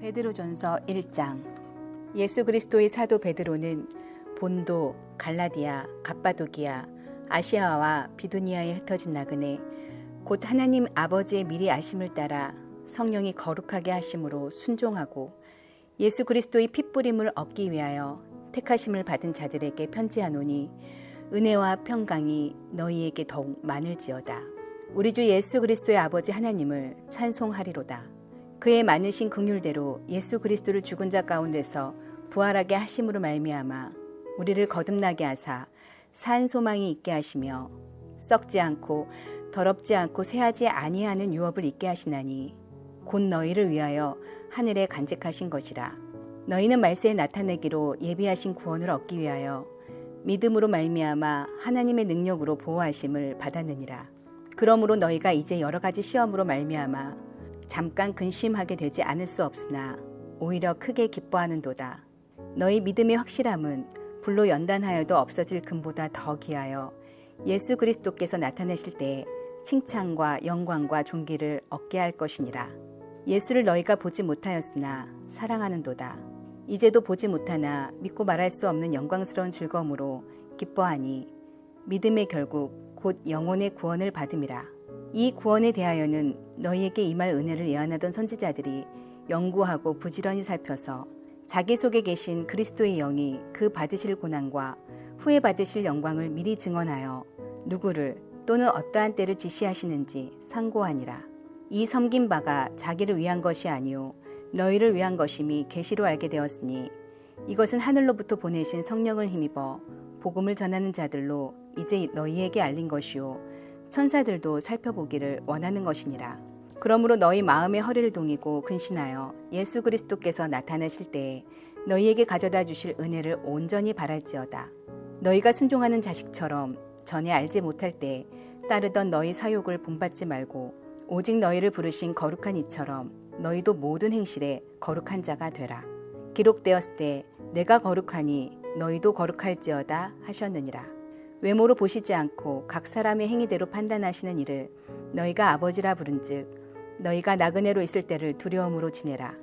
베드로전서 1장. 예수 그리스도의 사도 베드로는 본도, 갈라디아, 갑바도기아, 아시아와 비두니아에 흩어진 나그네 곧 하나님 아버지의 미리 아심을 따라 성령이 거룩하게 하심으로 순종하고 예수 그리스도의 핏부림을 얻기 위하여 택하심을 받은 자들에게 편지하노니 은혜와 평강이 너희에게 더욱 많을지어다. 우리 주 예수 그리스도의 아버지 하나님을 찬송하리로다. 그의 많으신 긍휼대로 예수 그리스도를 죽은 자 가운데서 부활하게 하심으로 말미암아 우리를 거듭나게 하사 산 소망이 있게 하시며 썩지 않고 더럽지 않고 쇠하지 아니하는 유업을 있게 하시나니 곧 너희를 위하여 하늘에 간직하신 것이라. 너희는 말세에 나타내기로 예비하신 구원을 얻기 위하여 믿음으로 말미암아 하나님의 능력으로 보호하심을 받았느니라. 그러므로 너희가 이제 여러 가지 시험으로 말미암아 잠깐 근심하게 되지 않을 수 없으나 오히려 크게 기뻐하는도다. 너희 믿음의 확실함은 불로 연단하여도 없어질 금보다 더 귀하여 예수 그리스도께서 나타내실 때에 칭찬과 영광과 존귀를 얻게 할 것이니라. 예수를 너희가 보지 못하였으나 사랑하는도다. 이제도 보지 못하나 믿고 말할 수 없는 영광스러운 즐거움으로 기뻐하니 믿음의 결국 곧 영혼의 구원을 받음이라. 이 구원에 대하여는 너희에게 임할 은혜를 예언하던 선지자들이 연구하고 부지런히 살펴서 자기 속에 계신 그리스도의 영이 그 받으실 고난과 후에 받으실 영광을 미리 증언하여 누구를 또는 어떠한 때를 지시하시는지 상고하니라. 이 섬긴 바가 자기를 위한 것이 아니요 너희를 위한 것임이 계시로 알게 되었으니 이것은 하늘로부터 보내신 성령을 힘입어 복음을 전하는 자들로 이제 너희에게 알린 것이요 천사들도 살펴보기를 원하는 것이니라. 그러므로 너희 마음의 허리를 동이고 근신하여 예수 그리스도께서 나타나실 때에 너희에게 가져다 주실 은혜를 온전히 바랄지어다. 너희가 순종하는 자식처럼 전에 알지 못할 때 따르던 너희 사욕을 본받지 말고 오직 너희를 부르신 거룩한 이처럼 너희도 모든 행실에 거룩한 자가 되라. 기록되었을 때 내가 거룩하니 너희도 거룩할지어다 하셨느니라. 외모로 보시지 않고 각 사람의 행위대로 판단하시는 이를 너희가 아버지라 부른즉 너희가 나그네로 있을 때를 두려움으로 지내라.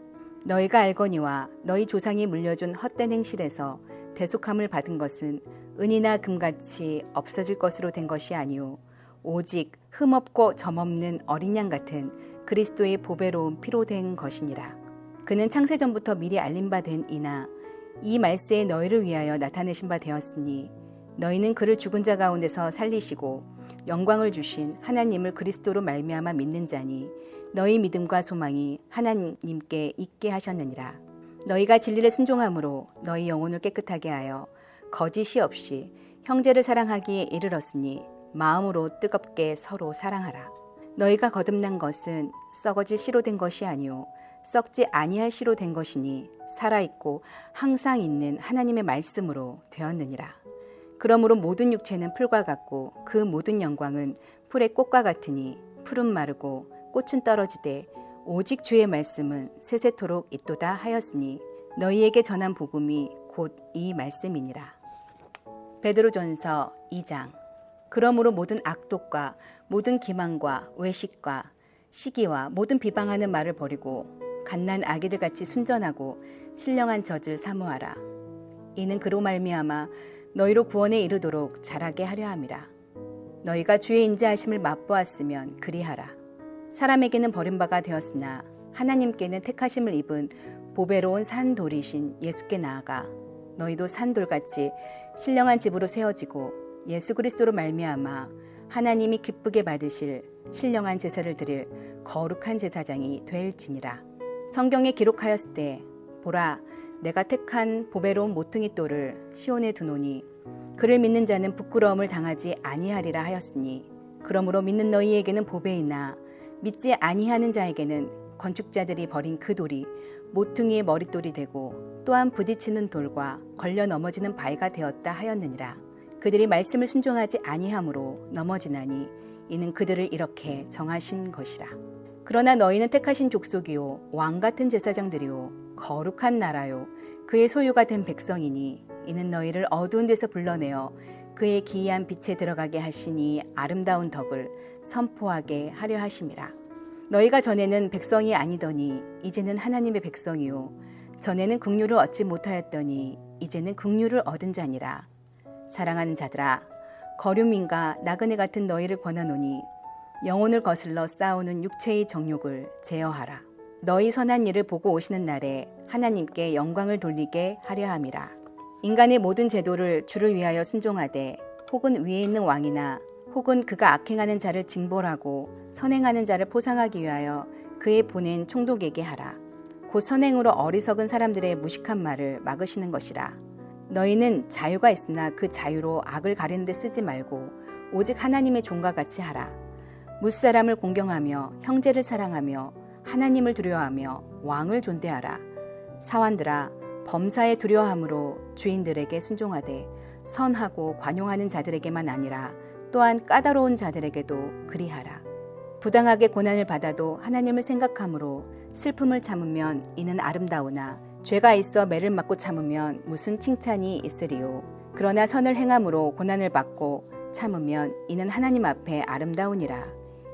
너희가 알거니와 너희 조상이 물려준 헛된 행실에서 대속함을 받은 것은 은이나 금같이 없어질 것으로 된 것이 아니오 오직 흠없고 점없는 어린 양 같은 그리스도의 보배로운 피로 된 것이니라. 그는 창세전부터 미리 알림 바 된 이나 이 말세에 너희를 위하여 나타내신 바 되었으니 너희는 그를 죽은 자 가운데서 살리시고 영광을 주신 하나님을 그리스도로 말미암아 믿는 자니 너희 믿음과 소망이 하나님께 있게 하셨느니라. 너희가 진리를 순종함으로 너희 영혼을 깨끗하게 하여 거짓이 없이 형제를 사랑하기에 이르렀으니 마음으로 뜨겁게 서로 사랑하라. 너희가 거듭난 것은 썩어질 씨로 된 것이 아니요 썩지 아니할 씨로 된 것이니 살아있고 항상 있는 하나님의 말씀으로 되었느니라. 그러므로 모든 육체는 풀과 같고 그 모든 영광은 풀의 꽃과 같으니 풀은 마르고 꽃은 떨어지되 오직 주의 말씀은 세세토록 있도다 하였으니 너희에게 전한 복음이 곧 이 말씀이니라. 베드로전서 2장. 그러므로 모든 악독과 모든 기망과 외식과 시기와 모든 비방하는 말을 버리고 갓난 아기들 같이 순전하고 신령한 젖을 사모하라. 이는 그로 말미암아 너희로 구원에 이르도록 자라게 하려 함이라. 너희가 주의 인자하심을 맛보았으면 그리하라. 사람에게는 버림바가 되었으나 하나님께는 택하심을 입은 보배로운 산돌이신 예수께 나아가 너희도 산돌같이 신령한 집으로 세워지고 예수 그리스도로 말미암아 하나님이 기쁘게 받으실 신령한 제사를 드릴 거룩한 제사장이 될지니라. 성경에 기록하였을 때 보라 내가 택한 보배로운 모퉁이 돌을 시온에 두노니 그를 믿는 자는 부끄러움을 당하지 아니하리라 하였으니 그러므로 믿는 너희에게는 보배이나 믿지 아니하는 자에게는 건축자들이 버린 그 돌이 모퉁이의 머릿돌이 되고 또한 부딪히는 돌과 걸려 넘어지는 바위가 되었다 하였느니라. 그들이 말씀을 순종하지 아니함으로 넘어지나니 이는 그들을 이렇게 정하신 것이라. 그러나 너희는 택하신 족속이요 왕같은 제사장들이요 거룩한 나라요 그의 소유가 된 백성이니 이는 너희를 어두운 데서 불러내어 그의 기이한 빛에 들어가게 하시니 아름다운 덕을 선포하게 하려 하심이라. 너희가 전에는 백성이 아니더니 이제는 하나님의 백성이요 전에는 긍휼을 얻지 못하였더니 이제는 긍휼을 얻은 자니라. 사랑하는 자들아, 거류민과 나그네 같은 너희를 권하노니 영혼을 거슬러 싸우는 육체의 정욕을 제어하라. 너희 선한 일을 보고 오시는 날에 하나님께 영광을 돌리게 하려 함이라. 인간의 모든 제도를 주를 위하여 순종하되 혹은 위에 있는 왕이나 혹은 그가 악행하는 자를 징벌하고 선행하는 자를 포상하기 위하여 그의 보낸 총독에게 하라. 곧 선행으로 어리석은 사람들의 무식한 말을 막으시는 것이라. 너희는 자유가 있으나 그 자유로 악을 가리는 데 쓰지 말고 오직 하나님의 종과 같이 하라. 무사람을 공경하며 형제를 사랑하며 하나님을 두려워하며 왕을 존대하라. 사환들아, 범사에 두려워함으로 주인들에게 순종하되 선하고 관용하는 자들에게만 아니라 또한 까다로운 자들에게도 그리하라. 부당하게 고난을 받아도 하나님을 생각함으로 슬픔을 참으면 이는 아름다우나 죄가 있어 매를 맞고 참으면 무슨 칭찬이 있으리요. 그러나 선을 행함으로 고난을 받고 참으면 이는 하나님 앞에 아름다우니라.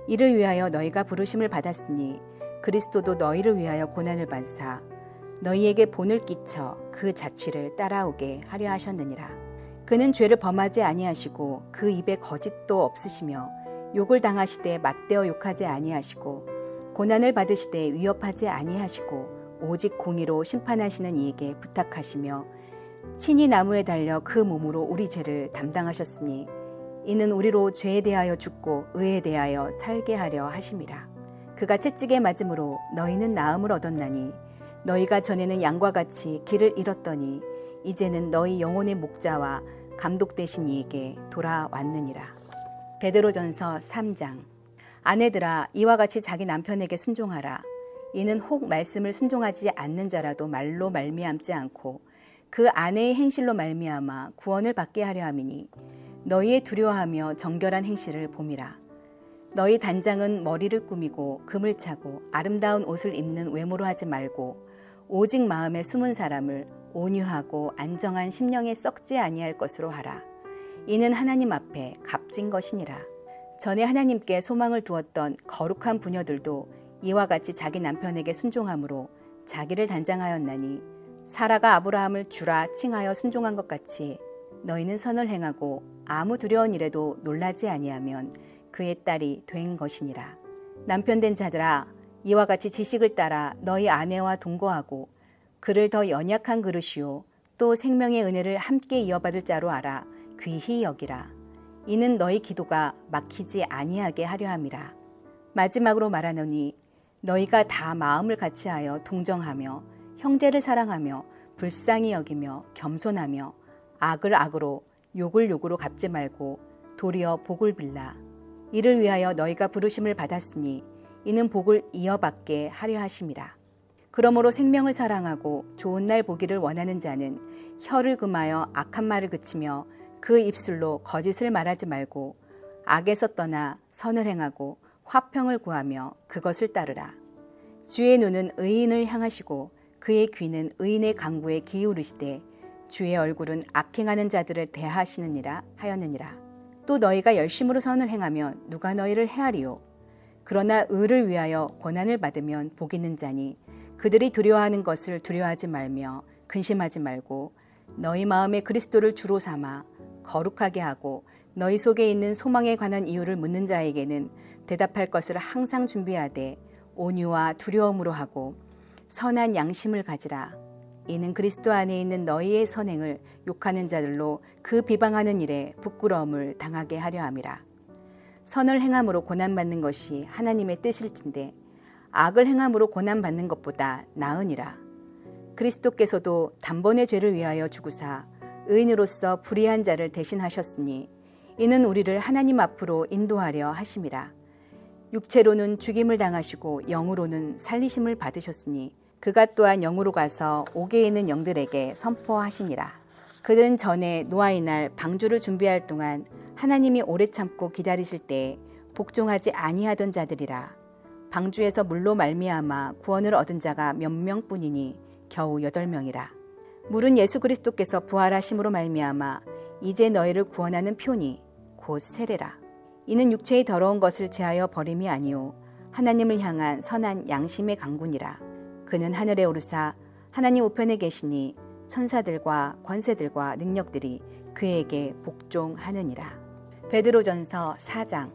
이를 위하여 너희가 부르심을 받았으니 그리스도도 너희를 위하여 고난을 받으사 너희에게 본을 끼쳐 그 자취를 따라오게 하려 하셨느니라. 그는 죄를 범하지 아니하시고 그 입에 거짓도 없으시며 욕을 당하시되 맞대어 욕하지 아니하시고 고난을 받으시되 위협하지 아니하시고 오직 공의로 심판하시는 이에게 부탁하시며 친히 나무에 달려 그 몸으로 우리 죄를 담당하셨으니 이는 우리로 죄에 대하여 죽고 의에 대하여 살게 하려 하심이라. 그가 채찍에 맞음으로 너희는 나음을 얻었나니 너희가 전에는 양과 같이 길을 잃었더니 이제는 너희 영혼의 목자와 감독 되신 이에게 돌아왔느니라. 베드로전서 3장. 아내들아, 이와 같이 자기 남편에게 순종하라. 이는 혹 말씀을 순종하지 않는 자라도 말로 말미암지 않고 그 아내의 행실로 말미암아 구원을 받게 하려 함이니 너희의 두려워하며 정결한 행실을 봄이라. 너희 단장은 머리를 꾸미고 금을 차고 아름다운 옷을 입는 외모로 하지 말고 오직 마음에 숨은 사람을 온유하고 안정한 심령에 썩지 아니할 것으로 하라. 이는 하나님 앞에 값진 것이니라. 전에 하나님께 소망을 두었던 거룩한 부녀들도 이와 같이 자기 남편에게 순종함으로 자기를 단장하였나니 사라가 아브라함을 주라 칭하여 순종한 것 같이 너희는 선을 행하고 아무 두려운 일에도 놀라지 아니하면 그의 딸이 된 것이니라. 남편 된 자들아, 이와 같이 지식을 따라 너희 아내와 동거하고 그를 더 연약한 그릇이요 또 생명의 은혜를 함께 이어받을 자로 알아 귀히 여기라. 이는 너희 기도가 막히지 아니하게 하려 함이라. 마지막으로 말하노니 너희가 다 마음을 같이하여 동정하며 형제를 사랑하며 불쌍히 여기며 겸손하며 악을 악으로 욕을 욕으로 갚지 말고 도리어 복을 빌라. 이를 위하여 너희가 부르심을 받았으니 이는 복을 이어받게 하려 하심이라. 그러므로 생명을 사랑하고 좋은 날 보기를 원하는 자는 혀를 금하여 악한 말을 그치며 그 입술로 거짓을 말하지 말고 악에서 떠나 선을 행하고 화평을 구하며 그것을 따르라. 주의 눈은 의인을 향하시고 그의 귀는 의인의 강구에 기울이시되 주의 얼굴은 악행하는 자들을 대하시느니라 하였느니라. 또 너희가 열심으로 선을 행하면 누가 너희를 해하리요. 그러나 의를 위하여 고난을 받으면 복 있는 자니 그들이 두려워하는 것을 두려워하지 말며 근심하지 말고 너희 마음에 그리스도를 주로 삼아 거룩하게 하고 너희 속에 있는 소망에 관한 이유를 묻는 자에게는 대답할 것을 항상 준비하되 온유와 두려움으로 하고 선한 양심을 가지라. 이는 그리스도 안에 있는 너희의 선행을 욕하는 자들로 그 비방하는 일에 부끄러움을 당하게 하려 함이라. 선을 행함으로 고난받는 것이 하나님의 뜻일진데 악을 행함으로 고난받는 것보다 나으니라. 그리스도께서도 단번에 죄를 위하여 죽으사 의인으로서 불의한 자를 대신하셨으니 이는 우리를 하나님 앞으로 인도하려 하심이라. 육체로는 죽임을 당하시고 영으로는 살리심을 받으셨으니 그가 또한 영으로 가서 옥에 있는 영들에게 선포하시니라. 그들은 전에 노아의 날 방주를 준비할 동안 하나님이 오래 참고 기다리실 때에 복종하지 아니하던 자들이라. 방주에서 물로 말미암아 구원을 얻은 자가 몇 명뿐이니 겨우 8명이라. 물은 예수 그리스도께서 부활하심으로 말미암아 이제 너희를 구원하는 표니 곧 세례라. 이는 육체의 더러운 것을 제하여 버림이 아니요 하나님을 향한 선한 양심의 강군이라. 그는 하늘에 오르사 하나님 우편에 계시니 천사들과 권세들과 능력들이 그에게 복종하느니라. 베드로전서 4장.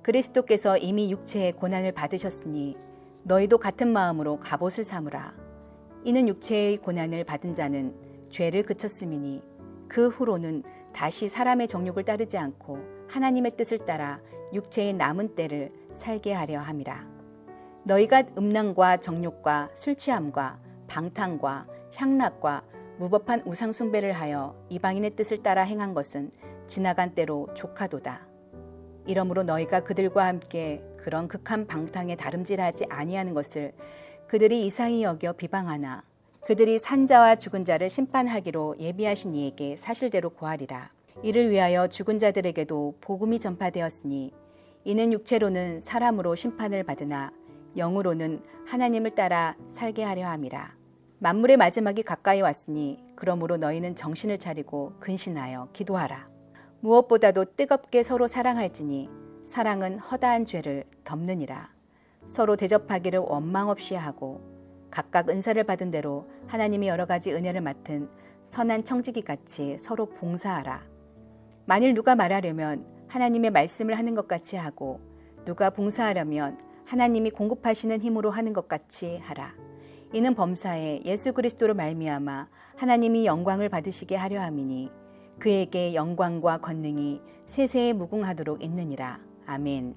그리스도께서 이미 육체의 고난을 받으셨으니 너희도 같은 마음으로 갑옷을 삼으라. 이는 육체의 고난을 받은 자는 죄를 그쳤음이니 그 후로는 다시 사람의 정욕을 따르지 않고 하나님의 뜻을 따라 육체의 남은 때를 살게 하려 함이라. 너희가 음란과 정욕과 술 취함과 방탕과 향락과 무법한 우상 숭배를 하여 이방인의 뜻을 따라 행한 것은 지나간 때로 족하도다. 이러므로 너희가 그들과 함께 그런 극한 방탕에 다름질하지 아니하는 것을 그들이 이상히 여겨 비방하나 그들이 산자와 죽은 자를 심판하기로 예비하신 이에게 사실대로 고하리라. 이를 위하여 죽은 자들에게도 복음이 전파되었으니 이는 육체로는 사람으로 심판을 받으나 영으로는 하나님을 따라 살게 하려 함이라. 만물의 마지막이 가까이 왔으니 그러므로 너희는 정신을 차리고 근신하여 기도하라. 무엇보다도 뜨겁게 서로 사랑할지니 사랑은 허다한 죄를 덮느니라. 서로 대접하기를 원망 없이 하고 각각 은사를 받은 대로 하나님이 여러 가지 은혜를 맡은 선한 청지기 같이 서로 봉사하라. 만일 누가 말하려면 하나님의 말씀을 하는 것 같이 하고 누가 봉사하려면 하나님이 공급하시는 힘으로 하는 것 같이 하라. 이는 범사에 예수 그리스도로 말미암아 하나님이 영광을 받으시게 하려 함이니 그에게 영광과 권능이 세세에 무궁하도록 있느니라. 아멘.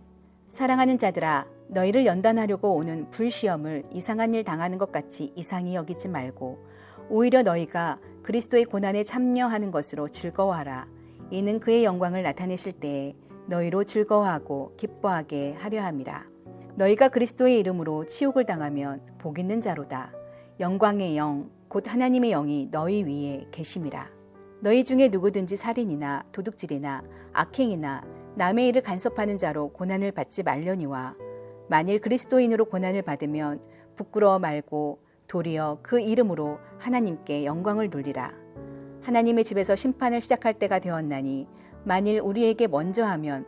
사랑하는 자들아, 너희를 연단하려고 오는 불시험을 이상한 일 당하는 것 같이 이상히 여기지 말고 오히려 너희가 그리스도의 고난에 참여하는 것으로 즐거워하라. 이는 그의 영광을 나타내실 때에 너희로 즐거워하고 기뻐하게 하려 함이라. 너희가 그리스도의 이름으로 치욕을 당하면 복 있는 자로다. 영광의 영, 곧 하나님의 영이 너희 위에 계심이라. 너희 중에 누구든지 살인이나 도둑질이나 악행이나 남의 일을 간섭하는 자로 고난을 받지 말려니와 만일 그리스도인으로 고난을 받으면 부끄러워 말고 도리어 그 이름으로 하나님께 영광을 돌리라. 하나님의 집에서 심판을 시작할 때가 되었나니 만일 우리에게 먼저 하면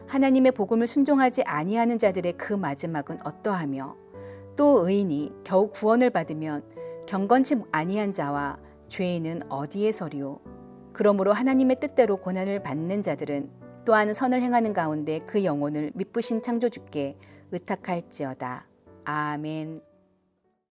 하나님의 복음을 순종하지 아니하는 자들의 그 마지막은 어떠하며 또 의인이 겨우 구원을 받으면 경건치 아니한 자와 죄인은 어디에 서리요. 그러므로 하나님의 뜻대로 고난을 받는 자들은 또한 선을 행하는 가운데 그 영혼을 미쁘신 창조주께 의탁할지어다. 아멘.